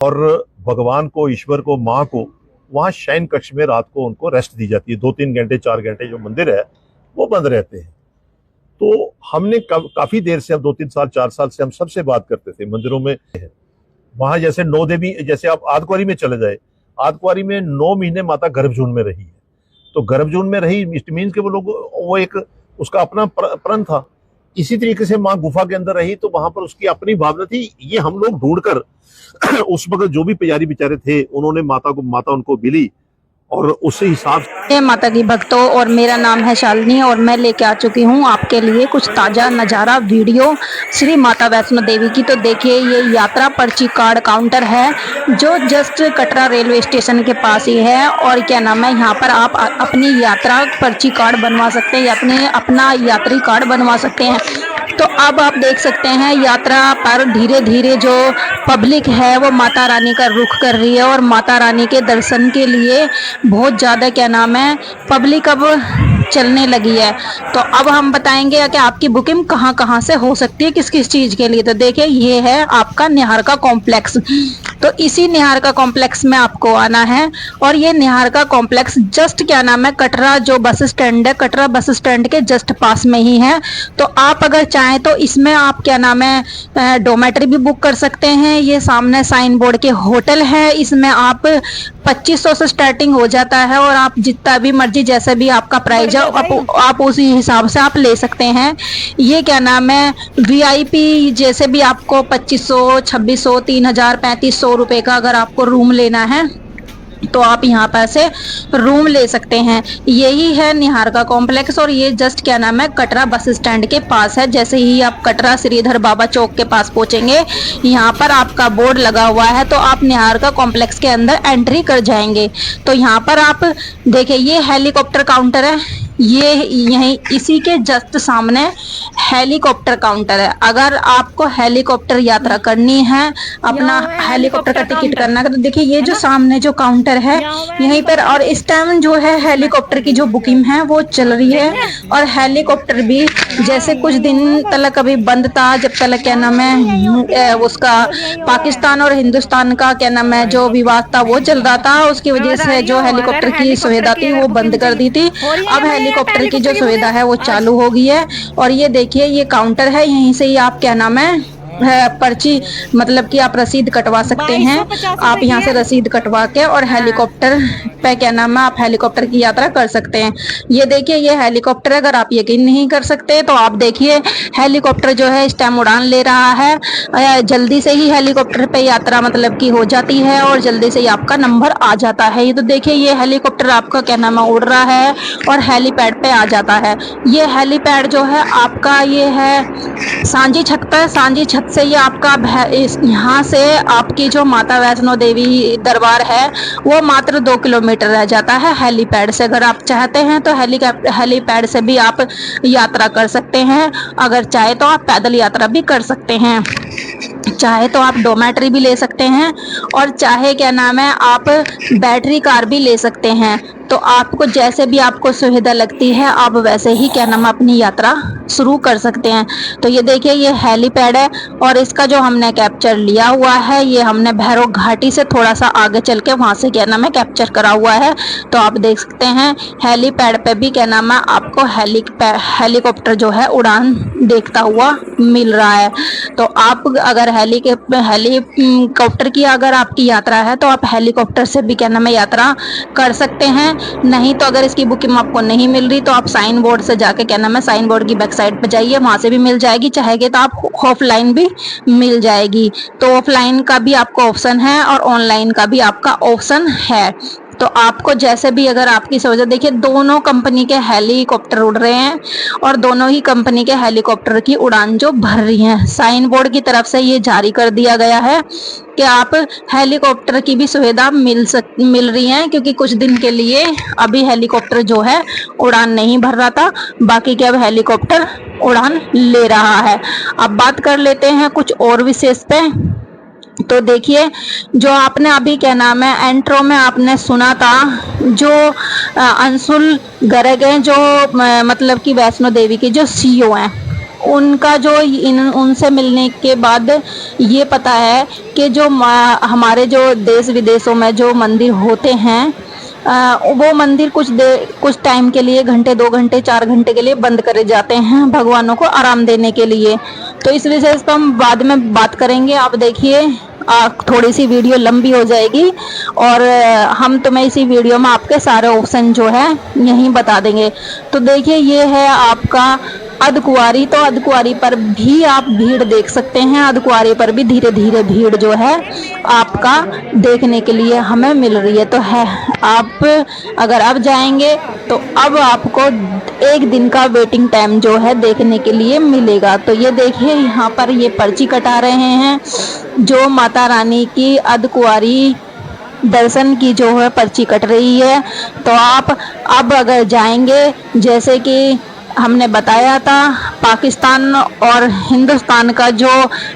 और भगवान को, ईश्वर को, माँ को वहाँ शयन कक्ष में रात को उनको रेस्ट दी जाती है। 2-3 घंटे 4 घंटे जो मंदिर है वो बंद रहते हैं। तो हमने काफी देर से, अब 2-3 साल 4 साल से हम सबसे बात करते थे मंदिरों में। वहां जैसे 9 देवी, जैसे आप आदकुआरी में चले जाए, आदकुआरी में 9 महीने माता गर्भजून में रही है। तो गर्भजून में रही इट मीन्स के वो एक उसका अपना प्रण था। इसी तरीके से माँ गुफा के अंदर रही, तो वहां पर उसकी अपनी भावना थी। ये हम लोग ढूंढकर उस वक्त जो भी पुजारी बेचारे थे, उन्होंने माता उनको मिली और उसी हिसाब से। माता की भक्तों, और मेरा नाम है शालिनी और मैं लेके आ चुकी हूँ आपके लिए कुछ ताजा नज़ारा वीडियो श्री माता वैष्णो देवी की। तो देखिए, ये यात्रा पर्ची कार्ड काउंटर है जो जस्ट कटरा रेलवे स्टेशन के पास ही है। और क्या नाम है, यहाँ पर आप अपनी यात्रा पर्ची कार्ड बनवा सकते हैं, अपना यात्री कार्ड बनवा सकते हैं। तो अब आप देख सकते हैं यात्रा पर धीरे धीरे जो पब्लिक है वो माता रानी का रुख कर रही है और माता रानी के दर्शन के लिए बहुत ज़्यादा क्या नाम है पब्लिक अब चलने लगी है। तो अब हम बताएंगे कि आपकी बुकिंग कहाँ कहाँ से हो सकती है, किस किस चीज़ के लिए। तो देखिए, ये है आपका निहारिका कॉम्प्लेक्स। तो इसी निहारिका कॉम्प्लेक्स में आपको आना है और ये निहारिका कॉम्प्लेक्स जस्ट क्या नाम है कटरा जो बस स्टैंड है, कटरा बस स्टैंड के जस्ट पास में ही है। तो आप अगर चाहें तो इसमें आप क्या नाम है डोमेट्री भी बुक कर सकते हैं। ये सामने साइन बोर्ड के होटल है, इसमें आप 2500 से स्टार्टिंग हो जाता है और आप जितना भी मर्जी जैसे भी आपका प्राइस है आप उसी हिसाब से आप ले सकते हैं। ये क्या नाम है वीआईपी जैसे भी आपको 2500, 2600, 3000, 3500 रुपए का अगर आपको रूम लेना है तो आप यहाँ पर से रूम ले सकते हैं। यही है निहारिका कॉम्प्लेक्स और ये जस्ट क्या नाम है कटरा बस स्टैंड के पास है। जैसे ही आप कटरा श्रीधर बाबा चौक के पास पहुंचेंगे, यहाँ पर आपका बोर्ड लगा हुआ है, तो आप निहारिका कॉम्प्लेक्स के अंदर एंट्री कर जाएंगे। तो यहाँ पर आप देखिए, ये हेलीकॉप्टर काउंटर है, ये यहीं इसी के जस्ट सामने हेलीकॉप्टर काउंटर है। अगर आपको हेलीकॉप्टर यात्रा करनी है, अपना हेलीकॉप्टर का टिकट करना है, तो देखिए ये जो सामने जो काउंटर है यहीं पर। और इस टाइम जो है हेलीकॉप्टर की जो बुकिंग है वो चल रही है और हेलीकॉप्टर भी जैसे कुछ दिन तक अभी बंद था, जब तक क्या नाम है उसका पाकिस्तान और हिंदुस्तान का क्या नाम है जो विवाद था वो चल रहा था, उसकी वजह से जो हेलीकॉप्टर की सुविधा थी वो बंद कर दी थी। अब हेलीकॉप्टर की जो सुविधा है वो चालू हो गई है। और ये देखिए, ये काउंटर है, यहीं से ही आप क्या नाम है पर्ची मतलब कि आप रसीद कटवा सकते हैं। आप यहाँ से रसीद कटवा के और हेलीकॉप्टर पे क्या नाम है आप हेलीकॉप्टर की यात्रा कर सकते हैं। ये देखिए, ये हेलीकॉप्टर, अगर आप यकीन नहीं कर सकते तो आप देखिए हेलीकॉप्टर जो है इस टाइम उड़ान ले रहा है। जल्दी से ही हेलीकॉप्टर पे यात्रा मतलब की हो जाती है और जल्दी से ही आपका नंबर आ जाता है। ये तो देखिए, ये हेलीकॉप्टर आपका क्या नाम है उड़ रहा है और हेलीपैड पे आ जाता है। ये हेलीपैड जो है आपका ये है सांझी छत पर, सांझी छत से ये आपका यहाँ से आपकी जो माता वैष्णो देवी दरबार है वो मात्र 2 किलोमीटर रह जाता है हेलीपैड से। अगर आप चाहते हैं तो हेलीपैड से भी आप यात्रा कर सकते हैं, अगर चाहे तो आप पैदल यात्रा भी कर सकते हैं, चाहे तो आप डोमेट्री भी ले सकते हैं और चाहे क्या नाम है आप बैटरी कार भी ले सकते हैं। तो आपको जैसे भी आपको सुविधा लगती है आप वैसे ही क्या नाम अपनी यात्रा शुरू कर सकते हैं। तो ये देखिए, ये हेलीपैड है और इसका जो हमने कैप्चर लिया हुआ है ये हमने भैरव घाटी से थोड़ा सा आगे चल के वहाँ से क्या नाम है कैप्चर करा हुआ है। तो आप देख सकते हैं हेलीपैड पे भी क्या नाम है आपको हेलीकॉप्टर जो है उड़ान देखता हुआ मिल रहा है। तो आप अगर हेलीकॉप्टर की अगर आपकी यात्रा है तो आप हेलीकॉप्टर से भी क्या नाम है यात्रा कर सकते हैं। नहीं तो अगर इसकी बुकिंग आपको नहीं मिल रही तो आप साइन बोर्ड से जाके क्या नाम है साइन बोर्ड की बैक साइड पे जाइए, वहां से भी मिल जाएगी, चाहेंगे तो आप ऑफलाइन भी मिल जाएगी। तो ऑफलाइन का भी आपको ऑप्शन है और ऑनलाइन का भी आपका ऑप्शन है। तो आपको जैसे भी अगर आपकी सुविधा, देखिए दोनों कंपनी के हेलीकॉप्टर उड़ रहे हैं और दोनों ही कंपनी के हेलीकॉप्टर की उड़ान जो भर रही है। साइन बोर्ड की तरफ से ये जारी कर दिया गया है कि आप हेलीकॉप्टर की भी सुविधा मिल रही है, क्योंकि कुछ दिन के लिए अभी हेलीकॉप्टर जो है उड़ान नहीं भर रहा था, बाकी के अब हेलीकॉप्टर उड़ान ले रहा है। अब बात कर लेते हैं कुछ और विशेष पे। तो देखिए, जो आपने अभी क्या नाम है एंट्रो में आपने सुना था, जो अंशुल गर्ग हैं जो मतलब कि वैष्णो देवी के जो सीईओ हैं, उनका जो उनसे मिलने के बाद ये पता है कि जो हमारे जो देश विदेशों में जो मंदिर होते हैं वो मंदिर कुछ टाइम के लिए, घंटे 2 घंटे 4 घंटे के लिए बंद करे जाते हैं भगवानों को आराम देने के लिए। तो इस विषय पर हम बाद में बात करेंगे। आप देखिए, थोड़ी सी वीडियो लंबी हो जाएगी और हम तुम्हें इसी वीडियो में आपके सारे ऑप्शन जो है यहीं बता देंगे। तो देखिए, ये है आपका अर्धकुंवारी। तो अर्धकुंवारी पर भी आप भीड़ देख सकते हैं। अर्धकुंवारी पर भी धीरे धीरे भीड़ जो है आपका देखने के लिए हमें मिल रही है। तो है, आप अगर अब जाएंगे तो अब आपको 1 दिन का वेटिंग टाइम जो है देखने के लिए मिलेगा। तो ये देखिए, यहाँ पर ये पर्ची कटा रहे हैं जो माता रानी की अर्धकुंवारी दर्शन की जो है पर्ची कट रही है। तो आप अब अगर जाएंगे, जैसे कि हमने बताया था, पाकिस्तान और हिंदुस्तान का जो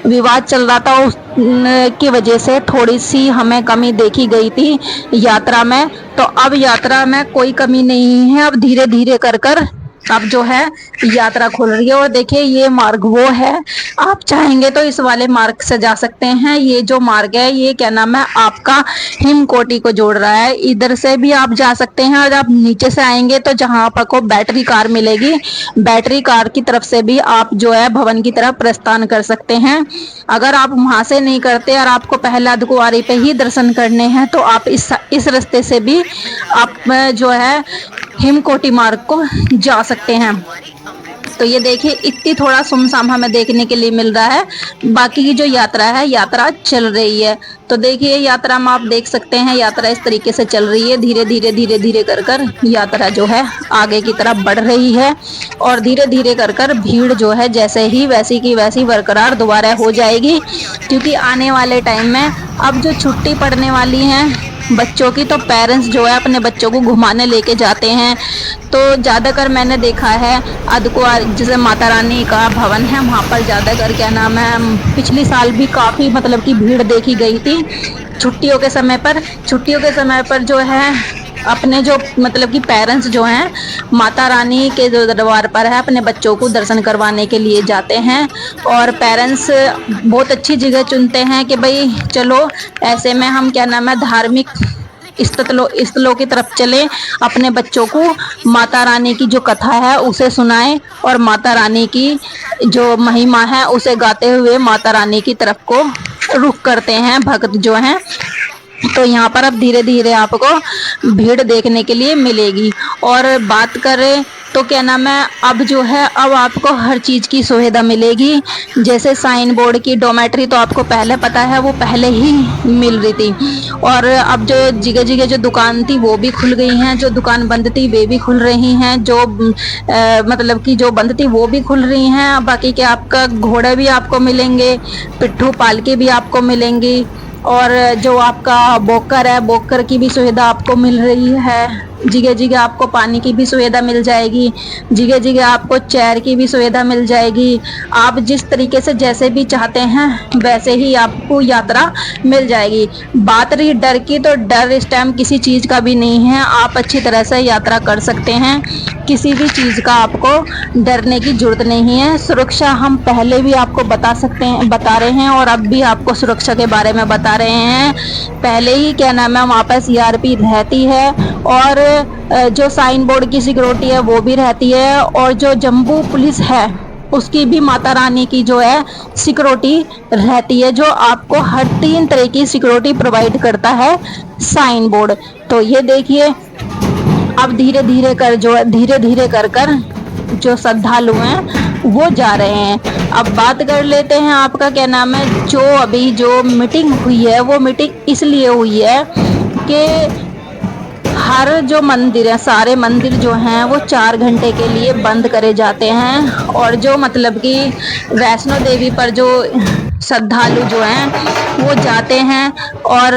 विवाद चल रहा था उस की वजह से थोड़ी सी हमें कमी देखी गई थी यात्रा में। तो अब यात्रा में कोई कमी नहीं है। अब धीरे धीरे कर अब जो है यात्रा खुल रही है। और देखिए, ये मार्ग वो है, आप चाहेंगे तो इस वाले मार्ग से जा सकते हैं। ये जो मार्ग है ये क्या नाम है आपका हिमकोटी को जोड़ रहा है। इधर से भी आप जा सकते हैं और आप नीचे से आएंगे तो जहां आपको बैटरी कार मिलेगी, बैटरी कार की तरफ से भी आप जो है भवन की तरफ प्रस्थान कर सकते हैं। अगर आप वहां से नहीं करते और आपको पहले अर्धकुंवारी पे ही दर्शन करने हैं तो आप इस रास्ते से भी आप जो है हिमकोटी मार्ग को जा सकते हैं। तो ये देखिए, इतनी थोड़ा सुमसाम हमें देखने के लिए मिल रहा है। बाकी की जो यात्रा है, यात्रा चल रही है। तो देखिए, यात्रा में आप देख सकते हैं यात्रा इस तरीके से चल रही है। धीरे धीरे कर यात्रा जो है आगे की तरफ बढ़ रही है और धीरे धीरे कर भीड़ जो है जैसे ही वैसी की वैसी बरकरार दोबारा हो जाएगी। क्योंकि आने वाले टाइम में अब जो छुट्टी पड़ने वाली है बच्चों की, तो पेरेंट्स जो है अपने बच्चों को घुमाने लेके जाते हैं। तो ज़्यादातर मैंने देखा है अर्धकुंवारी जैसे माता रानी का भवन है वहाँ पर ज़्यादातर क्या नाम है, पिछली साल भी काफ़ी मतलब कि भीड़ देखी गई थी छुट्टियों के समय पर। छुट्टियों के समय पर जो है अपने जो मतलब कि पेरेंट्स जो हैं माता रानी के जो दरबार पर है अपने बच्चों को दर्शन करवाने के लिए जाते हैं। और पेरेंट्स बहुत अच्छी जगह चुनते हैं कि भाई चलो ऐसे में हम क्या नाम है धार्मिक स्थलों की तरफ चलें, अपने बच्चों को माता रानी की जो कथा है उसे सुनाएं और माता रानी की जो महिमा है उसे गाते हुए माता रानी की तरफ को रुख करते हैं भक्त जो हैं। तो यहाँ पर अब धीरे धीरे आपको भीड़ देखने के लिए मिलेगी। और बात करें तो क्या नाम है अब जो है अब आपको हर चीज़ की सुविधा मिलेगी। जैसे साइन बोर्ड की डोमेट्री तो आपको पहले पता है वो पहले ही मिल रही थी। और अब जो जगह जगह जो दुकान थी वो भी खुल गई हैं, जो दुकान बंद थी वे भी खुल रही हैं, जो मतलब कि जो बंद थी वो भी खुल रही हैं। बाकी के आपका घोड़े भी आपको मिलेंगे, पिट्ठू पालके भी आपको मिलेंगी और जो आपका बोकर है बोकर की भी सुविधा आपको मिल रही है। जगह जगह आपको पानी की भी सुविधा मिल जाएगी, जगह जगह आपको चेयर की भी सुविधा मिल जाएगी। आप जिस तरीके से जैसे भी चाहते हैं वैसे ही आपको यात्रा मिल जाएगी। बात रही डर की, तो डर इस टाइम किसी चीज़ का भी नहीं है, आप अच्छी तरह से यात्रा कर सकते हैं। किसी भी चीज़ का आपको डरने की जरूरत नहीं है। सुरक्षा हम पहले भी आपको बता रहे हैं और अब भी आपको सुरक्षा के बारे में बता रहे हैं। पहले ही क्या नाम है वहाँ पर CRP रहती है और जो साइन बोर्ड की सिक्योरिटी है वो भी रहती है और जो जम्मू पुलिस है उसकी भी माता रानी की जो है सिक्योरिटी रहती है, जो आपको हर 3 तरह की सिक्योरिटी प्रोवाइड करता है साइन बोर्ड। तो ये देखिए, अब धीरे धीरे कर जो श्रद्धालु हैं वो जा रहे हैं। अब बात कर लेते हैं आपका क्या नाम है, जो अभी जो मीटिंग हुई है वो मीटिंग इसलिए हुई है कि हर जो मंदिर है सारे मंदिर जो हैं वो 4 घंटे के लिए बंद करे जाते हैं। और जो मतलब कि वैष्णो देवी पर जो श्रद्धालु जो हैं वो जाते हैं और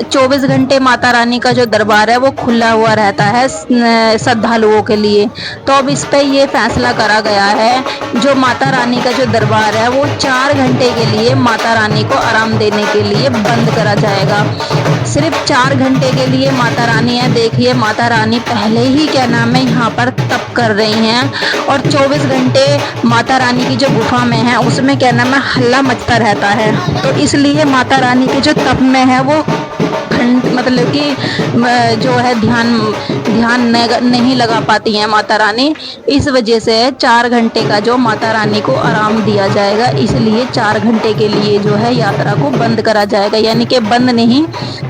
24 घंटे माता रानी का जो दरबार है वो खुला हुआ रहता है श्रद्धालुओं के लिए। तो अब इस पे ये फैसला करा गया है, जो माता रानी का जो दरबार है वो 4 घंटे के लिए माता रानी को आराम देने के लिए बंद करा जाएगा। सिर्फ 4 घंटे के लिए माता रानी है। देखिए माता रानी पहले ही क्या नाम है यहाँ पर तप कर रही हैं और 24 घंटे माता रानी की जो गुफा में है उसमें क्या नाम है हल्ला मचता रहता है। तो इसलिए माता रानी के जो तप में है वो मतलब कि जो है ध्यान नहीं लगा पाती हैं माता रानी। इस वजह से 4 घंटे का जो माता रानी को आराम दिया जाएगा, इसलिए 4 घंटे के लिए जो है यात्रा को बंद करा जाएगा। यानी कि बंद नहीं,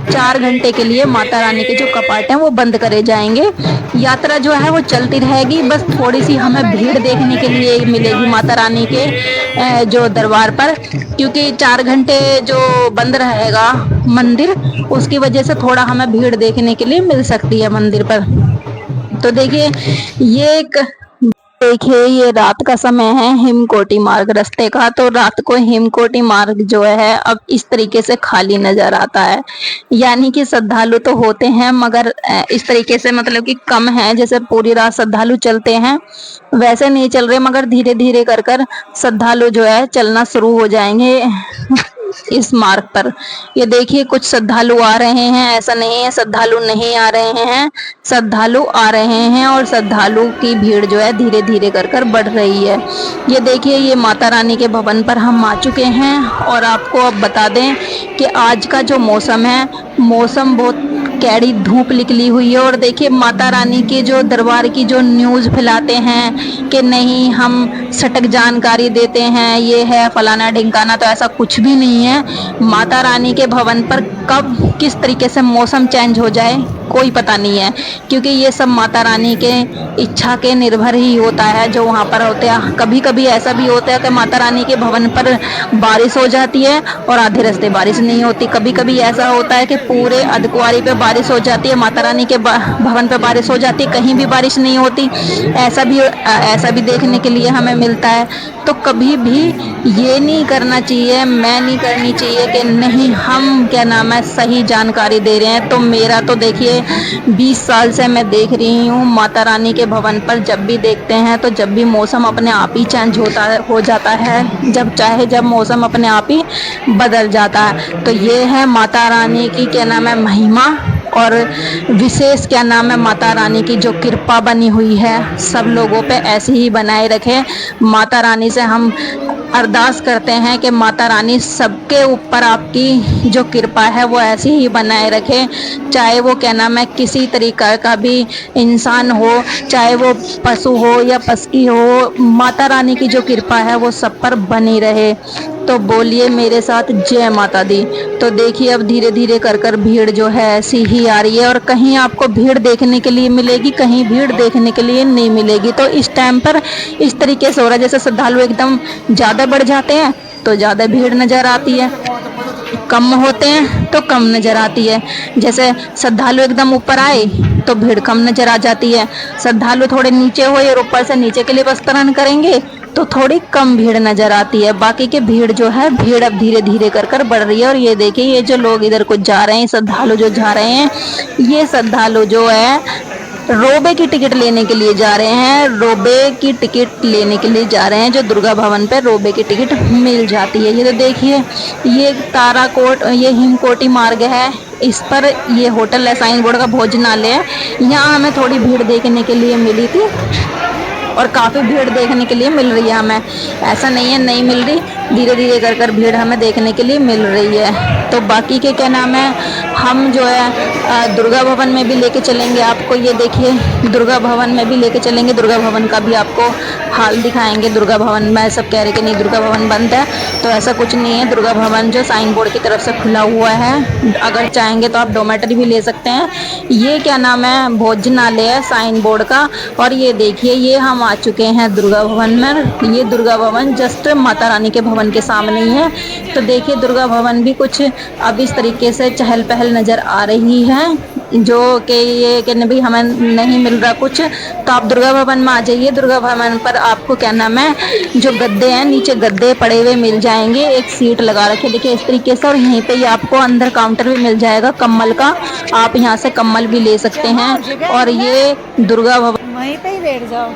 4 घंटे के लिए माता रानी के जो कपाट हैं वो बंद करे जाएंगे। यात्रा जो है वो चलती रहेगी, बस थोड़ी सी हमें भीड़ देखने के लिए मिलेगी माता रानी के जो दरबार पर, क्योंकि 4 घंटे जो बंद रहेगा मंदिर, उसकी वजह से थोड़ा हमें भीड़ देखने के लिए मिल सकती है मंदिर पर। तो देखिए ये रात का समय है हिमकोटी मार्ग रास्ते का। तो रात को हिमकोटी मार्ग जो है अब इस तरीके से खाली नजर आता है। यानी कि श्रद्धालु तो होते हैं मगर इस तरीके से मतलब कि कम है। जैसे पूरी रात श्रद्धालु चलते हैं वैसे नहीं चल रहे, मगर धीरे धीरे कर कर श्रद्धालु जो है चलना शुरू हो जाएंगे इस मार्ग पर। ये देखिए कुछ श्रद्धालु आ रहे हैं, ऐसा नहीं है श्रद्धालु नहीं आ रहे हैं, श्रद्धालु आ रहे हैं और श्रद्धालु की भीड़ जो है धीरे धीरे कर कर बढ़ रही है। ये देखिए ये माता रानी के भवन पर हम आ चुके हैं और आपको अब बता दें कि आज का जो मौसम है, मौसम बहुत कैड़ी धूप निकली हुई है। और देखिए माता रानी के जो दरबार की जो न्यूज़ फैलाते हैं कि नहीं हम सटीक जानकारी देते हैं, ये है फलाना ढिमकाना, तो ऐसा कुछ भी नहीं है। माता रानी के भवन पर कब किस तरीके से मौसम चेंज हो जाए कोई पता नहीं है, क्योंकि ये सब माता रानी के इच्छा के निर्भर ही होता है जो वहाँ पर होते हैं। कभी कभी ऐसा भी होता है कि माता रानी के भवन पर बारिश हो जाती है और आधे रास्ते बारिश नहीं होती। कभी कभी ऐसा होता है कि पूरे अर्धकुंवारी पे बारिश हो जाती है, माता रानी के भवन पे बारिश हो जाती है, कहीं भी बारिश नहीं होती। ऐसा भी देखने के लिए हमें मिलता है। तो कभी भी ये नहीं करना चाहिए, मैं नहीं करनी चाहिए कि नहीं हम क्या नाम है सही जानकारी दे रहे हैं। तो मेरा तो देखिए 20 साल से मैं देख रही हूँ माता रानी के भवन पर, जब भी देखते हैं तो जब भी मौसम अपने आप ही चेंज हो जाता है, जब मौसम अपने आप ही बदल जाता है। तो ये है माता रानी की क्या नाम है महिमा और विशेष क्या नाम है माता रानी की जो कृपा बनी हुई है, सब लोगों पे ऐसी ही बनाए रखे। माता रानी से हम अरदास करते हैं कि माता रानी सबके ऊपर आपकी जो कृपा है वो ऐसी ही बनाए रखे, चाहे वो क्या नाम है किसी तरीका का भी इंसान हो, चाहे वो पशु हो या पक्षी हो, माता रानी की जो कृपा है वो सब पर बनी रहे। तो बोलिए मेरे साथ जय माता दी। तो देखिए अब धीरे धीरे कर कर भीड़ जो है ऐसी ही आ रही है और कहीं आपको भीड़ देखने के लिए मिलेगी, कहीं भीड़ देखने के लिए नहीं मिलेगी। तो इस टाइम पर इस तरीके से हो रहा है, जैसे श्रद्धालु एकदम ज़्यादा बढ़ जाते हैं तो ज़्यादा भीड़ नज़र आती है, कम होते हैं तो कम नज़र आती है। जैसे श्रद्धालु एकदम ऊपर आए तो भीड़ कम नज़र आ जाती है, श्रद्धालु थोड़े नीचे हुए और ऊपर से नीचे के लिए वस्त्रान करेंगे तो थोड़ी कम भीड़ नज़र आती है। बाकी के भीड़ जो है भीड़ अब धीरे धीरे कर कर बढ़ रही है। और ये देखिए ये जो लोग इधर को जा रहे हैं, श्रद्धालु जो जा रहे हैं, ये श्रद्धालु जो है रोबे की टिकट लेने के लिए जा रहे हैं, रोबे की टिकट लेने के लिए जा रहे हैं, जो दुर्गा भवन पे रोबे की टिकट मिल जाती है। ये तो देखिए ये ताराकोट, ये हिमकोटी मार्ग है, इस पर ये होटल है, साइन बोर्ड का भोजनालय है। यहाँ हमें थोड़ी भीड़ देखने के लिए मिली थी और काफ़ी भीड़ देखने के लिए मिल रही है हमें, ऐसा नहीं है नहीं मिल रही, धीरे धीरे कर कर भीड़ हमें देखने के लिए मिल रही है। तो बाकी के क्या नाम है हम जो है दुर्गा भवन में भी लेके चलेंगे आपको। ये देखिए दुर्गा भवन में भी लेके चलेंगे, दुर्गा भवन का भी आपको हाल दिखाएंगे। दुर्गा भवन में सब कह रहे कि नहीं दुर्गा भवन बंद है, तो ऐसा कुछ नहीं है। दुर्गा भवन जो साइन बोर्ड की तरफ से खुला हुआ है, अगर चाहेंगे तो आप डोमेटरी भी ले सकते हैं। ये क्या नाम है भोजनालय है साइन बोर्ड का। और ये देखिए ये हम आ चुके हैं दुर्गा भवन में। ये दुर्गा भवन जस्ट माता रानी के भवन के सामने ही है। तो देखिए दुर्गा भवन भी कुछ अब इस तरीके से चहल पहल नज़र आ रही है। जो कि ये कि भी हमें नहीं मिल रहा कुछ, तो आप दुर्गा भवन में आ जाइए। दुर्गा भवन पर आपको क्या नाम है, जो गद्दे हैं नीचे गद्दे पड़े हुए मिल जाएंगे, एक सीट लगा रखे देखिए इस तरीके से, और यहीं पे ही आपको अंदर काउंटर भी मिल जाएगा कम्बल का, आप यहाँ से कम्बल भी ले सकते हैं। और ये दुर्गा भवन वहीं पे ही बैठ जाओ।